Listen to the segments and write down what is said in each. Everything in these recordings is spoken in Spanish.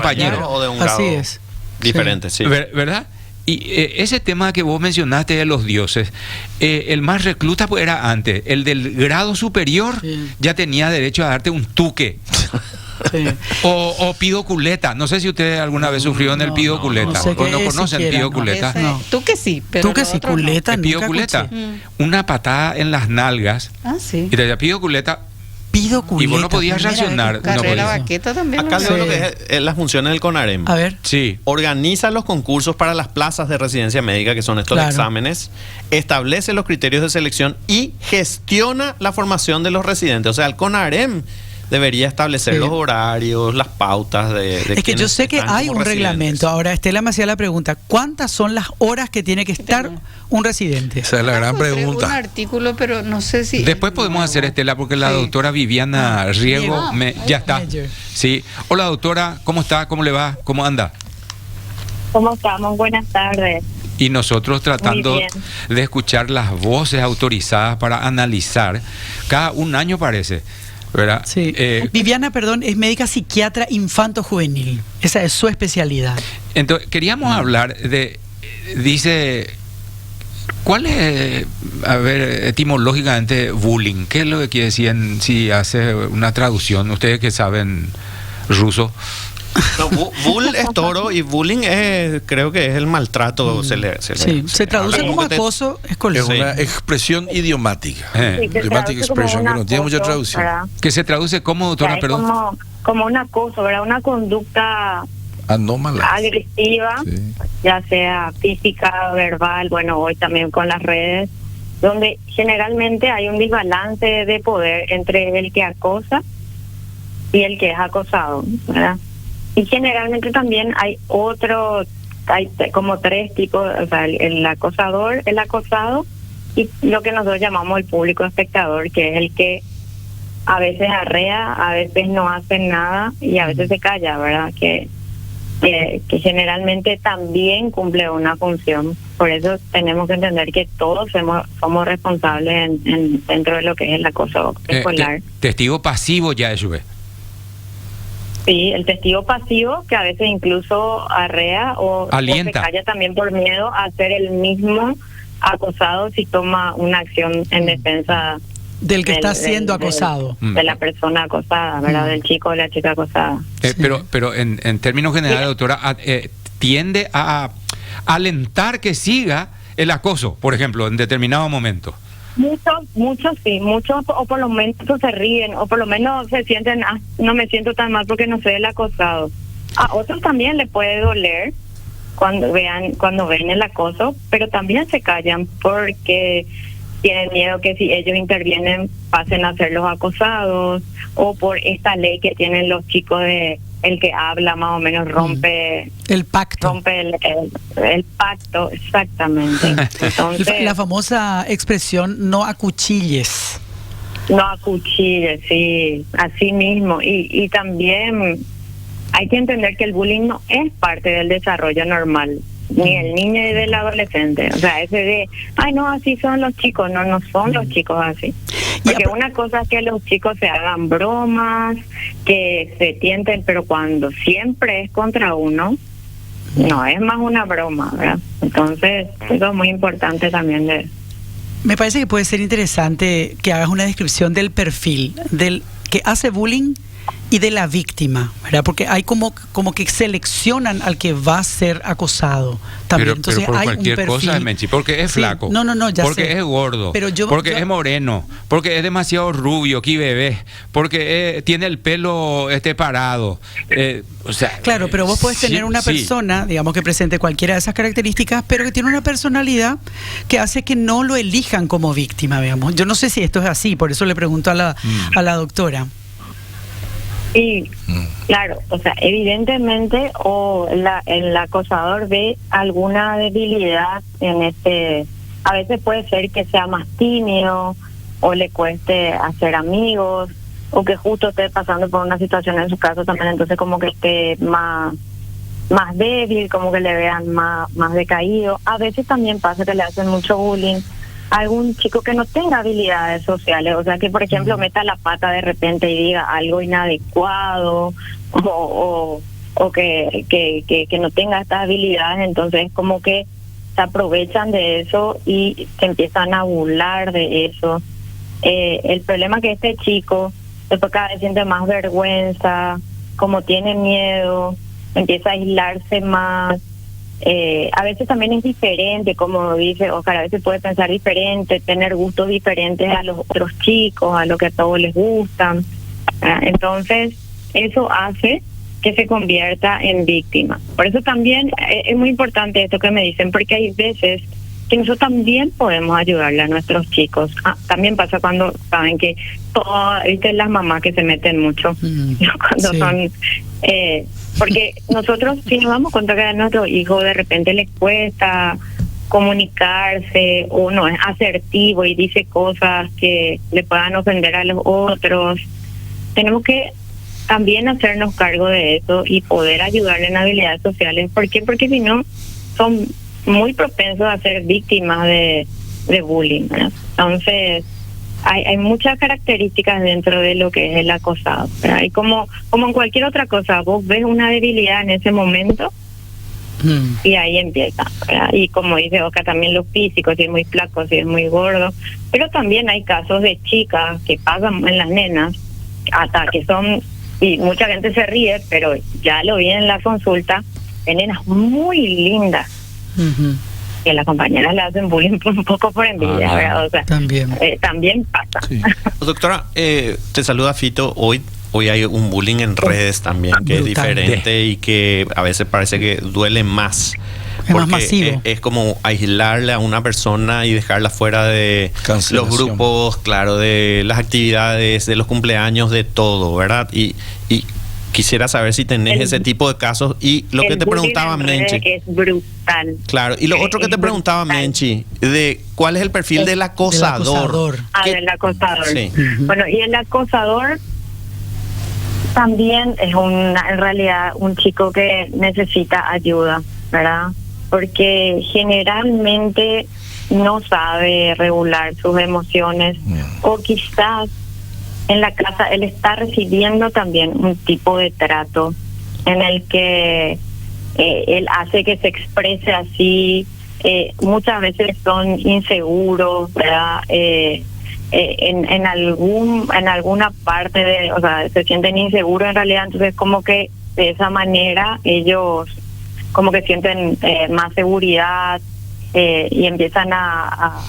compañero o de un grado Así es. diferente, sí. ¿Verdad? Y ese tema que vos mencionaste de los dioses, el más recluta pues era antes, el del grado superior ya tenía derecho a darte un tuque. Sí. O pido culeta. No sé si usted alguna vez sufrió en el pido culeta. No sé ¿O qué no es conocen siquiera, pido no. culeta? No. Tú que sí, pero Tú que lo sí, otro no. culeta, El pido nunca culeta. escuché. Una patada en las nalgas. Ah, sí. Y te decía, pido culeta. Pido culeta. Y vos no podías primera reaccionar. vez que No Carrera podía. Baqueta también. Acá lo leo Sí. lo que es las funciones del CONAREM. A ver. Sí. Organiza los concursos para las plazas de residencia médica, que son estos Claro. exámenes, establece los criterios de selección y gestiona la formación de los residentes. O sea, el CONAREM debería establecer Sí. los horarios, las pautas de Es que yo quienes sé que están hay como un residentes. reglamento. Ahora, Estela me hacía la pregunta, ¿cuántas son las horas que tiene que estar un residente? Esa es la gran encontré pregunta. un artículo, pero no sé si... Después podemos hacer, Estela, porque la Sí. doctora Viviana Riego Riego. ya está. Mayor. Sí. Hola, doctora, ¿cómo está? ¿Cómo le va? ¿Cómo anda? ¿Cómo estamos? Buenas tardes. Y nosotros tratando Muy bien. de escuchar las voces autorizadas para analizar cada un año, parece, ¿verdad? Sí. Eh, Viviana, perdón, es médica psiquiatra infanto-juvenil. Esa es su especialidad. Entonces, queríamos hablar de, dice, ¿cuál es, a ver, etimológicamente bullying? ¿Qué es lo que quiere decir si hace una traducción? Ustedes que saben ruso. No, bull es toro y bullying es, creo que es el maltrato. Sí, se traduce habla como que te- acoso escolar. Es una expresión idiomática. Sí, que Idiomatic traduce como expression, que un no tiene mucha acoso, traducción. ¿verdad? Que se traduce como, O doctora, sea, es perdón. como un acoso, ¿verdad? Una conducta Anómala. agresiva, Sí. ya sea física, verbal, bueno, hoy también con las redes, donde generalmente hay un desbalance de poder entre el que acosa y el que es acosado, ¿verdad? Y generalmente también hay como tres tipos, o sea, el acosador, el acosado y lo que nosotros llamamos el público espectador, que es el que a veces arrea, a veces no hace nada y a veces se calla, ¿verdad? Que generalmente también cumple una función. Por eso tenemos que entender que todos somos responsables dentro de lo que es el acoso escolar. Testigo pasivo ya es, ve. Sí, el testigo pasivo que a veces incluso arrea o Alienta. se calla también por miedo a ser el mismo acosado si toma una acción en defensa Del que está siendo acosado. de la persona acosada, ¿verdad? Del chico o la chica acosada. Sí. Pero en términos generales, doctora, tiende a alentar que siga el acoso, por ejemplo, en determinado momento. Muchos sí, muchos o por lo menos se ríen o por lo menos se sienten, no me siento tan mal porque no soy el acosado. A otros también le puede doler cuando ven el acoso, pero también se callan porque tienen miedo que si ellos intervienen pasen a ser los acosados, o por esta ley que tienen los chicos de el que habla más o menos rompe El pacto. el pacto, exactamente. Entonces, La famosa expresión no acuchilles. no acuchille, sí, así mismo. Y también hay que entender que el bullying no es parte del desarrollo normal, ni el niño ni del adolescente. O sea, ese de, ay, no, así son los chicos. No son los chicos así. Porque una cosa es que los chicos se hagan bromas, que se tienten, pero cuando siempre es contra uno, no es más una broma, ¿verdad? Entonces, eso es muy importante también de... Me parece que puede ser interesante que hagas una descripción del perfil del que hace bullying y de la víctima, ¿verdad? Porque hay como que seleccionan al que va a ser acosado también. Pero por hay cualquier un perfil. cosa, Menchi, porque es Sí, flaco, no, ya porque sé. es gordo, Pero porque es moreno, porque es demasiado rubio, aquí bebé, porque tiene el pelo parado. O sea, Claro, pero vos podés tener una persona, digamos, que presente cualquiera de esas características, pero que tiene una personalidad que hace que no lo elijan como víctima, digamos. Yo no sé si esto es así, por eso le pregunto a la doctora. Y claro, o sea, evidentemente el acosador ve alguna debilidad en a veces puede ser que sea más tímido o le cueste hacer amigos o que justo esté pasando por una situación en su caso también, entonces como que esté más débil, como que le vean más decaído. A veces también pasa que le hacen mucho bullying a algún chico que no tenga habilidades sociales, o sea que por ejemplo meta la pata de repente y diga algo inadecuado o o que no tenga estas habilidades, entonces como que se aprovechan de eso y se empiezan a burlar de eso. El problema es que este chico después cada vez siente más vergüenza, como tiene miedo, empieza a aislarse más. A veces también es diferente, como dice Oscar, a veces puede pensar diferente, tener gustos diferentes a los otros chicos, a lo que a todos les gustan. Entonces, eso hace que se convierta en víctima. Por eso también es muy importante esto que me dicen, porque hay veces que nosotros también podemos ayudarle a nuestros chicos. También pasa cuando saben que viste las mamás que se meten mucho cuando son porque nosotros si nos damos cuenta que a nuestro hijo de repente le cuesta comunicarse o no es asertivo y dice cosas que le puedan ofender a los otros, tenemos que también hacernos cargo de eso y poder ayudarle en habilidades sociales. ¿Por qué? Porque si no son muy propensos a ser víctimas de bullying, ¿verdad? Entonces hay muchas características dentro de lo que es el acosado, ¿verdad? Y como en cualquier otra cosa, vos ves una debilidad en ese momento y ahí empieza, ¿verdad? Y como dice Oscar, también lo físico, si es muy flaco, si es muy gordo, pero también hay casos de chicas que pasan en las nenas hasta que son, y mucha gente se ríe, pero ya lo vi en la consulta, de nenas muy lindas que las compañeras le hacen bullying un poco por envidia, ¿verdad? O sea, también pasa. Sí. Doctora, te saluda Fito. Hoy hay un bullying en redes también que es diferente y que a veces parece que duele más. Es más masivo. Es como aislarle a una persona y dejarla fuera de los grupos, claro, de las actividades, de los cumpleaños, de todo, ¿verdad? Y quisiera saber si tenés ese tipo de casos. Y lo que te preguntaba Menchi es brutal. Claro, y lo otro que te preguntaba Menchi, de cuál es el perfil del acosador. Del acosador. Sí. Bueno, y el acosador también es en realidad un chico que necesita ayuda, ¿verdad? Porque generalmente no sabe regular sus emociones o quizás en la casa él está recibiendo también un tipo de trato en el que él hace que se exprese así. Muchas veces son inseguros, ¿verdad? En alguna parte o sea, se sienten inseguros en realidad, entonces como que de esa manera ellos como que sienten más seguridad y empiezan a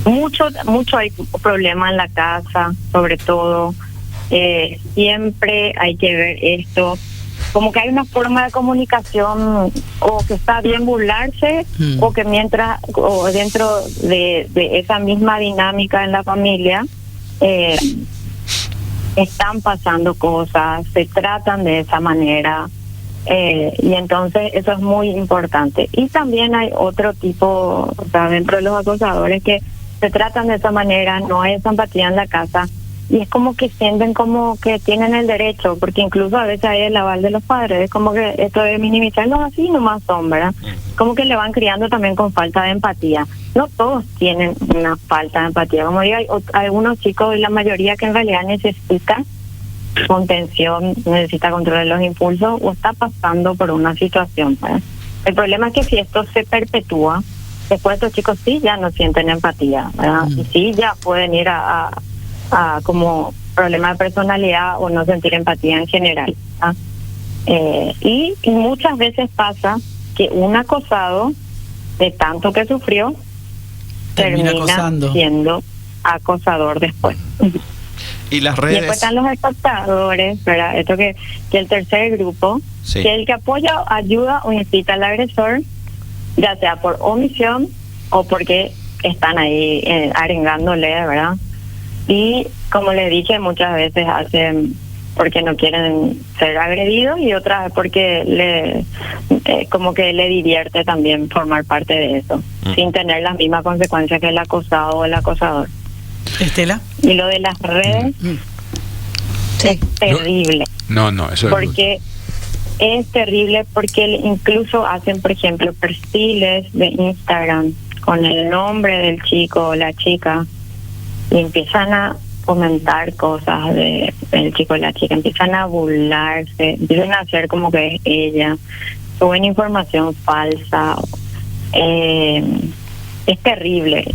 mucho hay problema en la casa, sobre todo. Siempre hay que ver esto como que hay una forma de comunicación o que está bien burlarse o que dentro de esa misma dinámica en la familia están pasando cosas, se tratan de esa manera. Y entonces eso es muy importante. Y también hay otro tipo, o sea, dentro de los acosadores que se tratan de esa manera, no hay esa empatía en la casa y es como que sienten como que tienen el derecho, porque incluso a veces hay el aval de los padres, es como que esto de minimizarlos así nomás son, ¿verdad? Como que le van criando también con falta de empatía. No todos tienen una falta de empatía, como digo, hay algunos chicos y la mayoría que en realidad necesitan contención, necesita controlar los impulsos o está pasando por una situación, ¿verdad? El problema es que si esto se perpetúa, después estos chicos sí ya no sienten empatía, ¿verdad? Y sí ya pueden ir a como problema de personalidad o no sentir empatía en general, ¿verdad? Y muchas veces pasa que un acosado, de tanto que sufrió, termina siendo acosador después. Y las redes. Y después están los acosadores, ¿verdad? Esto que el tercer grupo, sí, que el que apoya, ayuda o incita al agresor, ya sea por omisión o porque están ahí arengándole, ¿verdad? Y como les dije, muchas veces hacen porque no quieren ser agredidos y otras porque como que le divierte también formar parte de eso, sin tener las mismas consecuencias que el acosado o el acosador. Estela. Y lo de las redes es terrible. No, eso porque es terrible porque incluso hacen, por ejemplo, perfiles de Instagram con el nombre del chico o la chica y empiezan a comentar cosas del chico y la chica, empiezan a burlarse, empiezan a hacer como que es ella, suben información falsa. Es terrible.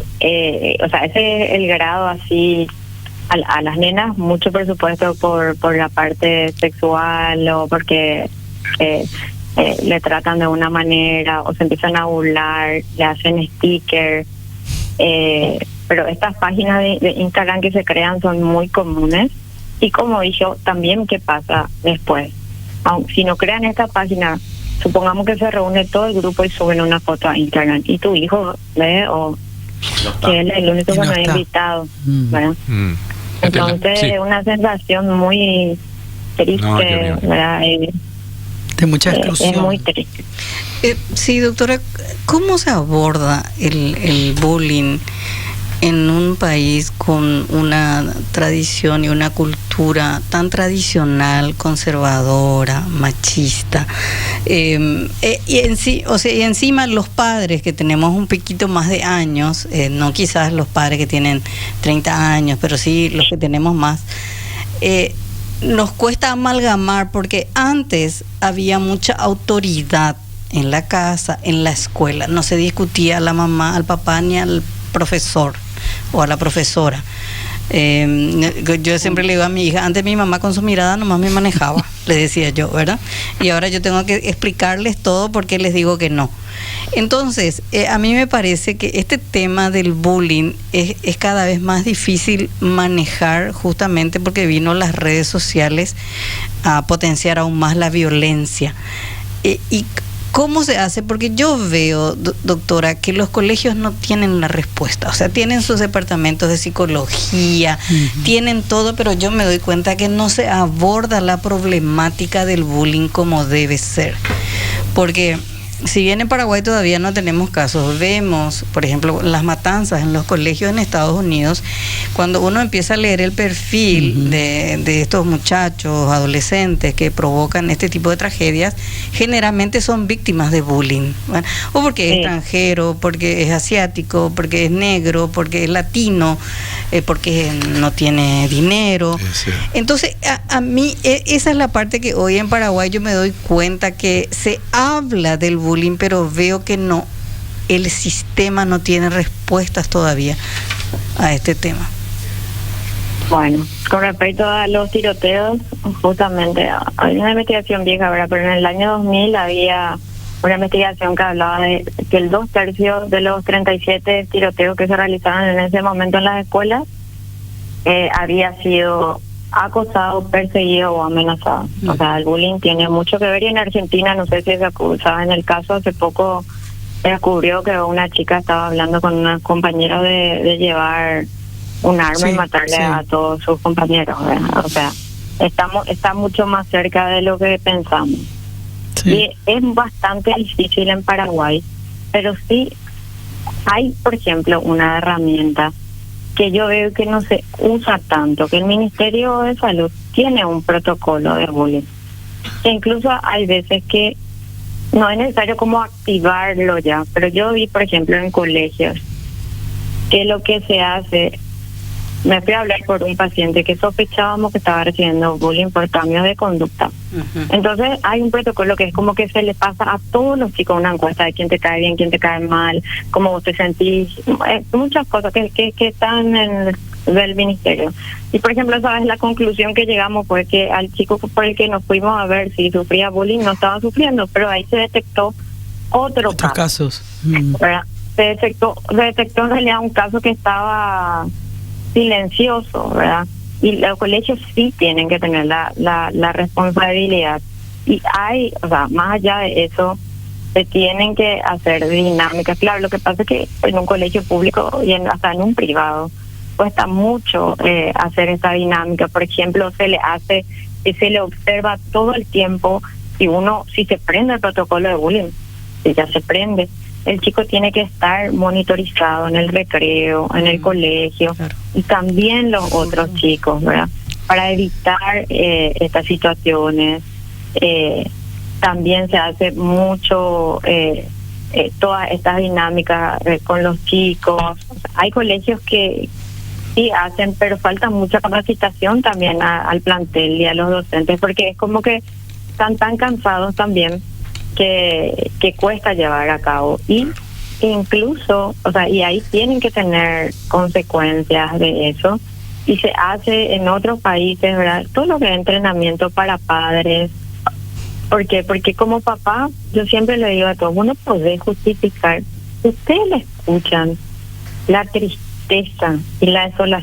O sea, ese es el grado así. A las nenas mucho presupuesto por la parte sexual o porque le tratan de una manera o se empiezan a burlar, le hacen stickers. Pero estas páginas de Instagram que se crean son muy comunes. Y como dije, también qué pasa después. Si no crean esta página, supongamos que se reúne todo el grupo y suben una foto a Instagram y tu hijo ve o que él es el único que no ha invitado, ¿verdad? Entonces es una sensación muy triste, ¿verdad? De mucha exclusión. Es muy triste. Sí, doctora, ¿cómo se aborda el bullying en un país con una tradición y una cultura tan tradicional, conservadora, machista? Y encima los padres que tenemos un poquito más de años, no quizás los padres que tienen 30 años, pero sí los que tenemos más, nos cuesta amalgamar porque antes había mucha autoridad en la casa, en la escuela. No se discutía a la mamá, al papá ni al profesor o a la profesora. Yo siempre le digo a mi hija, antes mi mamá con su mirada nomás me manejaba, le decía yo, ¿verdad? Y ahora yo tengo que explicarles todo porque les digo que no. Entonces, a mí me parece que este tema del bullying es cada vez más difícil manejar, justamente porque vino las redes sociales a potenciar aún más la violencia. Y ¿cómo se hace? Porque yo veo, doctora, que los colegios no tienen la respuesta. O sea, tienen sus departamentos de psicología, tienen todo, pero yo me doy cuenta que no se aborda la problemática del bullying como debe ser. Porque si bien en Paraguay todavía no tenemos casos, vemos, por ejemplo, las matanzas en los colegios en Estados Unidos. Cuando uno empieza a leer el perfil de estos muchachos, adolescentes que provocan este tipo de tragedias, generalmente son víctimas de bullying, ¿verdad? O porque es extranjero, porque es asiático, porque es negro, porque es latino, porque no tiene dinero. Entonces, a mí esa es la parte que hoy en Paraguay yo me doy cuenta que se habla del bullying, pero veo que no, el sistema no tiene respuestas todavía a este tema. Bueno, con respecto a los tiroteos, justamente hay una investigación vieja, ¿verdad? Pero en el año 2000 había una investigación que hablaba de que el 2/3 de los 37 tiroteos que se realizaban en ese momento en las escuelas había sido acosado, perseguido o amenazado. O sea, el bullying tiene mucho que ver, y en Argentina, no sé si se acusaba en el caso, hace poco se descubrió que una chica estaba hablando con una compañera de llevar un arma y matarle a todos sus compañeros, ¿verdad? O sea, está mucho más cerca de lo que pensamos. Y es bastante difícil en Paraguay, pero sí hay, por ejemplo, una herramienta que yo veo que no se usa tanto, que el Ministerio de Salud tiene un protocolo de bullying, que incluso hay veces que no es necesario como activarlo ya, pero yo vi, por ejemplo, en colegios que lo que se hace, me fui a hablar por un paciente que sospechábamos que estaba recibiendo bullying por cambios de conducta. Entonces hay un protocolo que es como que se le pasa a todos los chicos una encuesta de quién te cae bien, quién te cae mal, cómo vos te sentís, muchas cosas que están en del ministerio. Y por ejemplo, sabes, la conclusión que llegamos fue que al chico por el que nos fuimos a ver si sufría bullying no estaba sufriendo, pero ahí se detectó otros casos. Se detectó en realidad un caso que estaba silencioso, ¿verdad? Y los colegios sí tienen que tener la responsabilidad. Y hay, o sea, más allá de eso, se tienen que hacer dinámicas. Claro, lo que pasa es que en un colegio público y hasta en un privado cuesta mucho hacer esta dinámica. Por ejemplo, se le observa todo el tiempo si se prende el protocolo de bullying, si ya se prende, el chico tiene que estar monitorizado en el recreo, en el colegio, y también los otros chicos, ¿verdad? Para evitar estas situaciones. También se hace mucho todas estas dinámicas con los chicos. Hay colegios que sí hacen, pero falta mucha capacitación también al plantel y a los docentes, porque es como que están tan cansados también que cuesta llevar a cabo. Y incluso, o sea, y ahí tienen que tener consecuencias de eso. Y se hace en otros países, ¿verdad? Todo lo que es entrenamiento para padres. ¿Por qué? Porque como papá, yo siempre le digo a todos, uno puede justificar. Ustedes le escuchan la tristeza y la desolación